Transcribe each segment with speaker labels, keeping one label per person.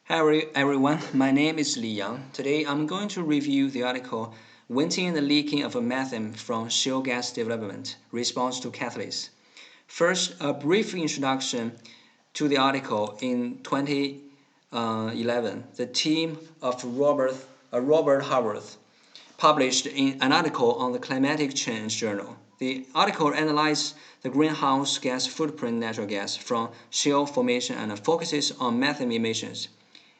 Speaker 1: Hi everyone, my name is Li Yang. Today I'm going to review the article Venting and Leaking of Methane from Shale Gas Development, Response to Cathles. First, a brief introduction to the article. In 2011, the team of Robert Haworth published an article on the Climatic Change Journal. The article analyzed the greenhouse gas footprint of natural gas from shale formation and focuses on methane emissions.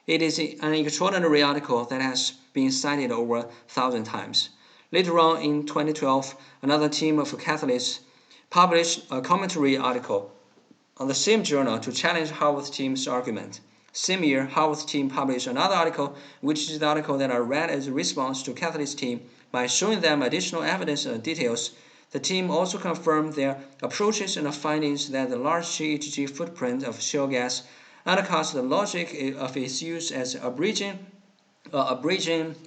Speaker 1: It is an extraordinary article that has been cited over 1,000 times. Later on in 2012, another team of Cathles published a commentary article on the same journal to challenge Haworth's team's argument. Same year, Haworth's team published another article, which is the article that I read as a response to Cathles' team by showing them additional evidence and details. The team also confirmed their approaches and findings that the large GHG footprint of shale gas undercuts the logic of its use as a bridging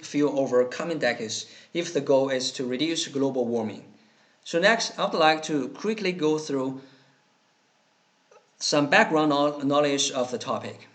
Speaker 1: fuel over coming decades if the goal is to reduce global warming. So next, I would like to quickly go through some background knowledge of the topic.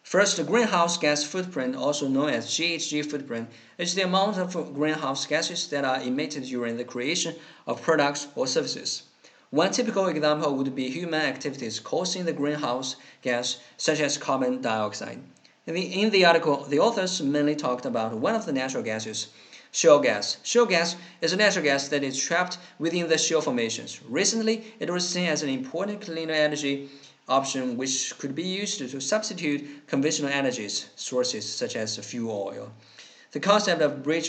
Speaker 1: First, the greenhouse gas footprint, also known as GHG footprint, is the amount of greenhouse gases that are emitted during the creation of products or services. One typical example would be human activities causing the greenhouse gas, such as carbon dioxide. In the article, the authors mainly talked about one of the natural gases, shale gas. Shale gas is a natural gas that is trapped within the shale formations. Recently, it was seen as an important cleaner energy option which could be used to substitute conventional energy sources such as fuel oil. The concept of bridge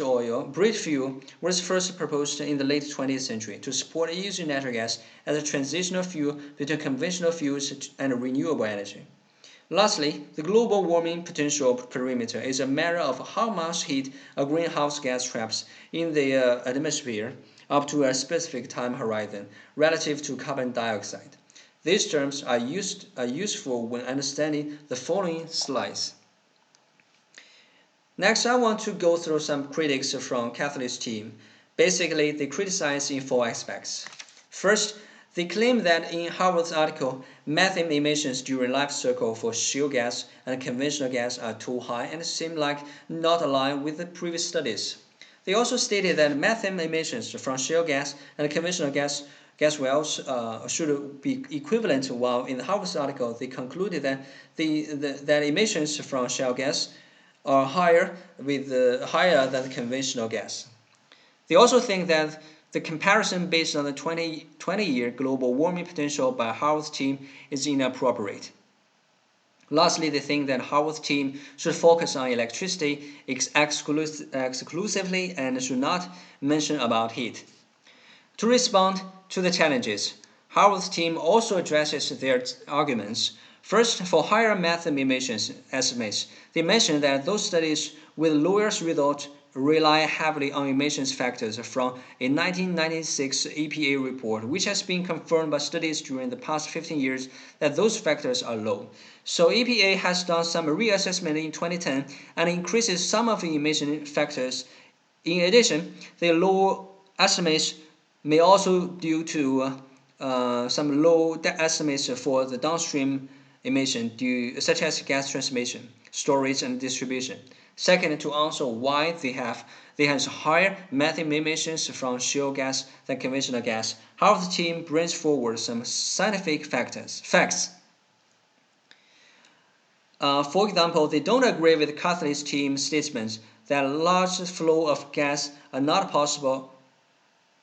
Speaker 1: fuel, was first proposed in the late 20th century to support using natural gas as a transitional fuel between conventional fuels and renewable energy. Lastly, the global warming potential perimeter is a matter of how much heat a greenhouse gas traps in the atmosphere up to a specific time horizon relative to carbon dioxide. These terms are useful when understanding the following slides. Next, I want to go through some critics from Cathles' team. Basically, they criticize in four aspects. First, they claim that in Haworth's article, methane emissions during life cycle for shale gas and conventional gas are too high and seem like not aligned with the previous studies. They also stated that methane emissions from shale gas and conventional gas wells should be equivalent, while in the Haworth's article they concluded that that emissions from shale gas are higher than conventional gas. They also think that the comparison based on the 20-year global warming potential by Haworth's team is inappropriate. Lastly, they think that Haworth's team should focus on electricity exclusively and should not mention about heat. To respond to the challenges, Haworth's team also addresses their arguments. First, for higher methane emissions estimates, they mention that those studies with lowest results rely heavily on emissions factors from a 1996 EPA report, which has been confirmed by studies during the past 15 years that those factors are low. So EPA has done some reassessment in 2010 and increases some of the emission factors. In addition, the low estimates may also due to some low estimates for the downstream emission such as gas transmission, storage, and distribution. Second, to answer why they have higher methane emissions from shale gas than conventional gas, Haworth's team brings forward some scientific facts. For example, they don't agree with Cathles' team's statements that large flow of gas are not possible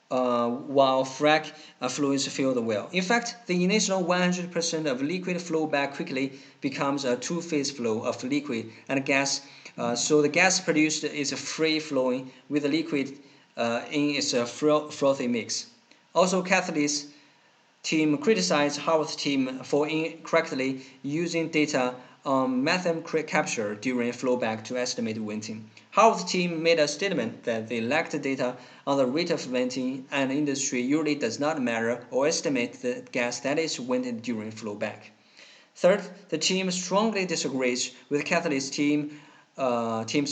Speaker 1: while frac fluids fill the well. In fact, the initial 100% of liquid flow back quickly becomes a two-phase flow of liquid and gas, so the gas produced is free-flowing with the liquid in its frothy mix. Also, Cathles' team criticized Haworth's team for incorrectly using data on methane capture during flowback to estimate venting. Haworth's team made a statement that they lacked data on the rate of venting, and industry usually does not measure or estimate the gas that is vented during flowback. Third, the team strongly disagrees with Cathles' team's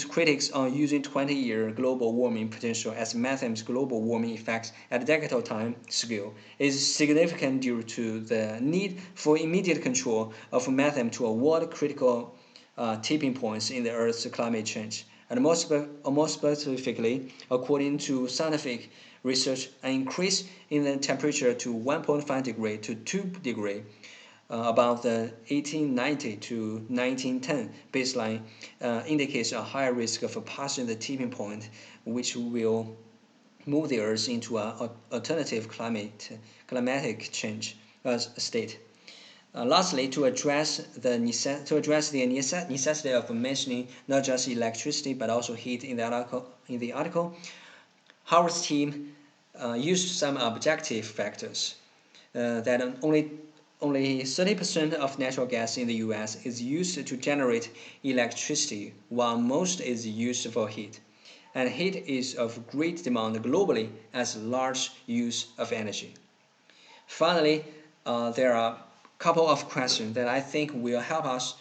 Speaker 1: critics on using 20-year global warming potential as methane's global warming effects at decadal time scale is significant due to the need for immediate control of methane to avoid critical tipping points in the Earth's climate change. And more specifically, according to scientific research, an increase in the temperature to 1.5 degree to 2 degree about the 1890 to 1910 baseline indicates a higher risk of passing the tipping point, which will move the Earth into an alternative climatic change state. Lastly, to address the necessity of mentioning not just electricity but also heat in the article, Howard's team used some objective factors that only 30% of natural gas in the US is used to generate electricity, while most is used for heat. And heat is of great demand globally as large use of energy. Finally, there are a couple of questions that I think will help us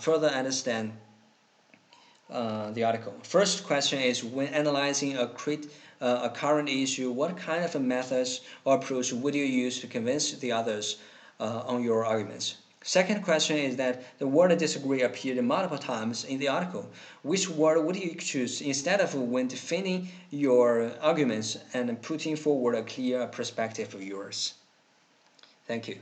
Speaker 1: further understand the article. First question is, when analyzing a current issue, what kind of methods or approach would you use to convince the others on your arguments? Second question is that the word disagree appeared multiple times in the article. Which word would you choose instead of when defending your arguments and putting forward a clear perspective of yours? Thank you.